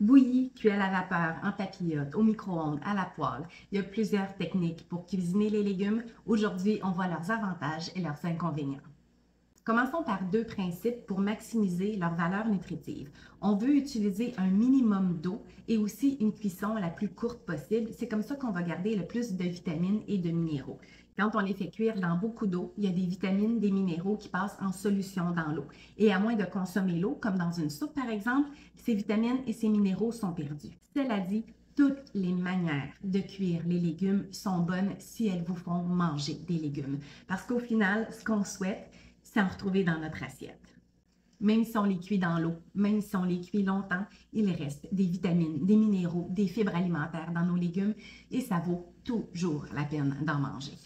Bouillie, cuit à la vapeur, en papillote, au micro-ondes, à la poêle. Il y a plusieurs techniques pour cuisiner les légumes. Aujourd'hui, on voit leurs avantages et leurs inconvénients. Commençons par deux principes pour maximiser leur valeur nutritive. On veut utiliser un minimum d'eau et aussi une cuisson la plus courte possible. C'est comme ça qu'on va garder le plus de vitamines et de minéraux. Quand on les fait cuire dans beaucoup d'eau, il y a des vitamines, des minéraux qui passent en solution dans l'eau. Et à moins de consommer l'eau, comme dans une soupe par exemple, ces vitamines et ces minéraux sont perdus. Cela dit, toutes les manières de cuire les légumes sont bonnes si elles vous font manger des légumes. Parce qu'au final, ce qu'on souhaite, c'est en retrouver dans notre assiette. Même si on les cuit dans l'eau, même si on les cuit longtemps, il reste des vitamines, des minéraux, des fibres alimentaires dans nos légumes et ça vaut toujours la peine d'en manger.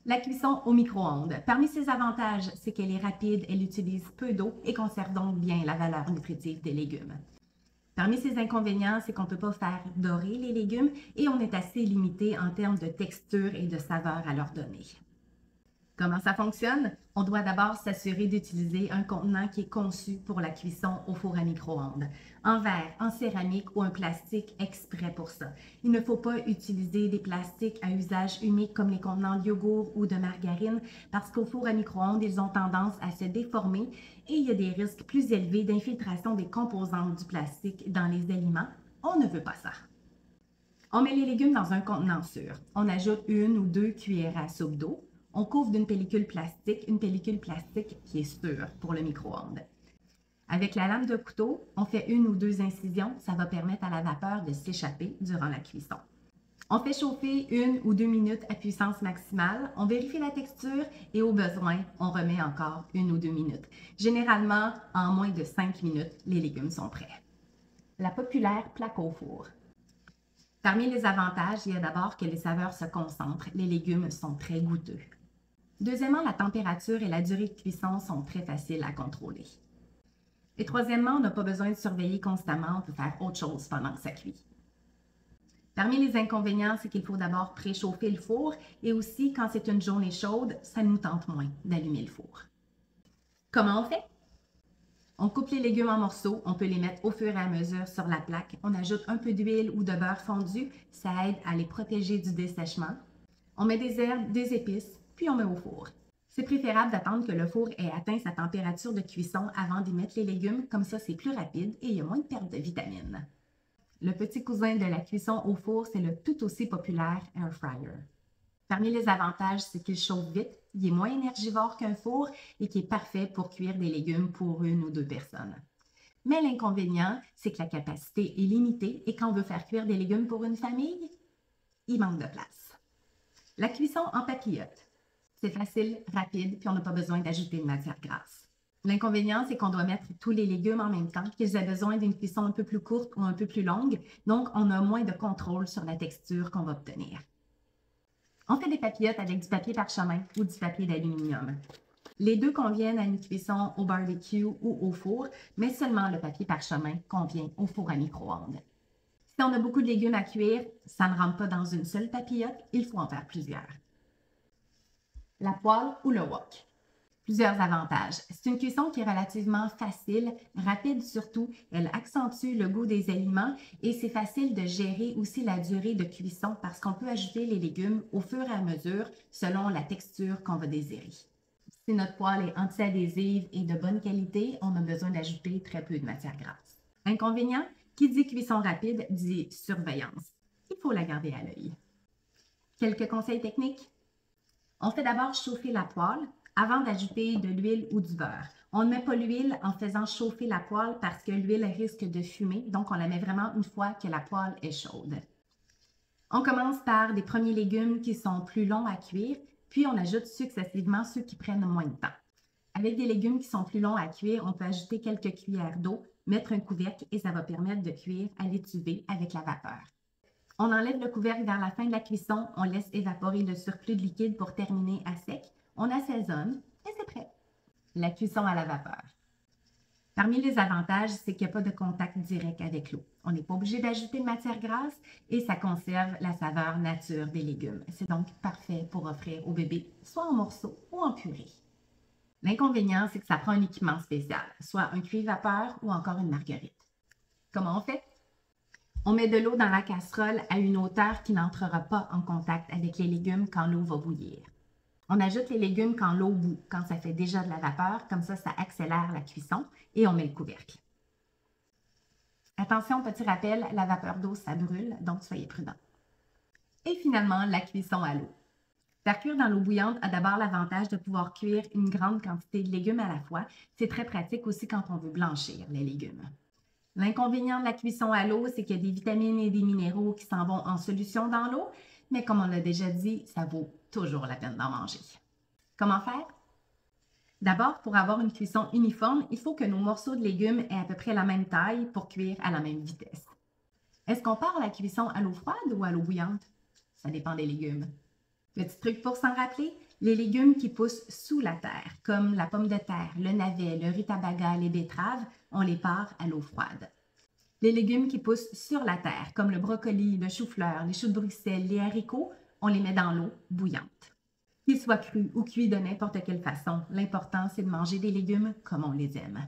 La cuisson au micro-ondes. Parmi ses avantages, c'est qu'elle est rapide, elle utilise peu d'eau et conserve donc bien la valeur nutritive des légumes. Parmi ses inconvénients, c'est qu'on ne peut pas faire dorer les légumes et on est assez limité en termes de texture et de saveur à leur donner. Comment ça fonctionne? On doit d'abord s'assurer d'utiliser un contenant qui est conçu pour la cuisson au four à micro-ondes, en verre, en céramique ou un plastique exprès pour ça. Il ne faut pas utiliser des plastiques à usage unique comme les contenants de yogourt ou de margarine parce qu'au four à micro-ondes, ils ont tendance à se déformer et il y a des risques plus élevés d'infiltration des composantes du plastique dans les aliments. On ne veut pas ça. On met les légumes dans un contenant sûr. On ajoute 1 ou 2 cuillères à soupe d'eau. On couvre d'une pellicule plastique qui est sûre pour le micro-ondes. Avec la lame de couteau, on fait 1 ou 2 incisions, ça va permettre à la vapeur de s'échapper durant la cuisson. On fait chauffer 1 ou 2 minutes à puissance maximale, on vérifie la texture et au besoin, on remet encore 1 ou 2 minutes. Généralement, en moins de 5 minutes, les légumes sont prêts. La populaire plaque au four. Parmi les avantages, il y a d'abord que les saveurs se concentrent, les légumes sont très goûteux. Deuxièmement, la température et la durée de cuisson sont très faciles à contrôler. Et troisièmement, on n'a pas besoin de surveiller constamment, on peut faire autre chose pendant que ça cuit. Parmi les inconvénients, c'est qu'il faut d'abord préchauffer le four et aussi, quand c'est une journée chaude, ça nous tente moins d'allumer le four. Comment on fait? On coupe les légumes en morceaux, on peut les mettre au fur et à mesure sur la plaque. On ajoute un peu d'huile ou de beurre fondu, ça aide à les protéger du dessèchement. On met des herbes, des épices, puis on met au four. C'est préférable d'attendre que le four ait atteint sa température de cuisson avant d'y mettre les légumes, comme ça c'est plus rapide et il y a moins de perte de vitamines. Le petit cousin de la cuisson au four, c'est le tout aussi populaire Air Fryer. Parmi les avantages, c'est qu'il chauffe vite, il est moins énergivore qu'un four et qui est parfait pour cuire des légumes pour 1 ou 2 personnes. Mais l'inconvénient, c'est que la capacité est limitée et quand on veut faire cuire des légumes pour une famille, il manque de place. La cuisson en papillote. C'est facile, rapide, puis on n'a pas besoin d'ajouter de matière grasse. L'inconvénient, c'est qu'on doit mettre tous les légumes en même temps, qu'ils aient besoin d'une cuisson un peu plus courte ou un peu plus longue, donc on a moins de contrôle sur la texture qu'on va obtenir. On fait des papillotes avec du papier parchemin ou du papier d'aluminium. Les deux conviennent à une cuisson au barbecue ou au four, mais seulement le papier parchemin convient au four à micro-ondes. Si on a beaucoup de légumes à cuire, ça ne rentre pas dans une seule papillote, il faut en faire plusieurs. La poêle ou le wok. Plusieurs avantages. C'est une cuisson qui est relativement facile, rapide surtout. Elle accentue le goût des aliments et c'est facile de gérer aussi la durée de cuisson parce qu'on peut ajouter les légumes au fur et à mesure selon la texture qu'on va désirer. Si notre poêle est anti-adhésive et de bonne qualité, on a besoin d'ajouter très peu de matière grasse. Inconvénient, qui dit cuisson rapide dit surveillance. Il faut la garder à l'œil. Quelques conseils techniques? On fait d'abord chauffer la poêle avant d'ajouter de l'huile ou du beurre. On ne met pas l'huile en faisant chauffer la poêle parce que l'huile risque de fumer, donc on la met vraiment une fois que la poêle est chaude. On commence par des premiers légumes qui sont plus longs à cuire, puis on ajoute successivement ceux qui prennent moins de temps. Avec des légumes qui sont plus longs à cuire, on peut ajouter quelques cuillères d'eau, mettre un couvercle et ça va permettre de cuire à l'étuvée avec la vapeur. On enlève le couvercle vers la fin de la cuisson, on laisse évaporer le surplus de liquide pour terminer à sec, on assaisonne et c'est prêt. La cuisson à la vapeur. Parmi les avantages, c'est qu'il n'y a pas de contact direct avec l'eau. On n'est pas obligé d'ajouter de matière grasse et ça conserve la saveur nature des légumes. C'est donc parfait pour offrir au bébé, soit en morceaux ou en purée. L'inconvénient, c'est que ça prend un équipement spécial, soit un cuivre vapeur ou encore une marguerite. Comment on fait? On met de l'eau dans la casserole à une hauteur qui n'entrera pas en contact avec les légumes quand l'eau va bouillir. On ajoute les légumes quand l'eau bout, quand ça fait déjà de la vapeur, comme ça accélère la cuisson et on met le couvercle. Attention, petit rappel, la vapeur d'eau, ça brûle, donc soyez prudents. Et finalement, la cuisson à l'eau. Faire cuire dans l'eau bouillante a d'abord l'avantage de pouvoir cuire une grande quantité de légumes à la fois. C'est très pratique aussi quand on veut blanchir les légumes. L'inconvénient de la cuisson à l'eau, c'est qu'il y a des vitamines et des minéraux qui s'en vont en solution dans l'eau, mais comme on l'a déjà dit, ça vaut toujours la peine d'en manger. Comment faire? D'abord, pour avoir une cuisson uniforme, il faut que nos morceaux de légumes aient à peu près la même taille pour cuire à la même vitesse. Est-ce qu'on part la cuisson à l'eau froide ou à l'eau bouillante? Ça dépend des légumes. Petit truc pour s'en rappeler, les légumes qui poussent sous la terre, comme la pomme de terre, le navet, le rutabaga, les betteraves, on les part à l'eau froide. Les légumes qui poussent sur la terre, comme le brocoli, le chou-fleur, les choux de Bruxelles, les haricots, on les met dans l'eau bouillante. Qu'ils soient crus ou cuits de n'importe quelle façon, l'important c'est de manger des légumes comme on les aime.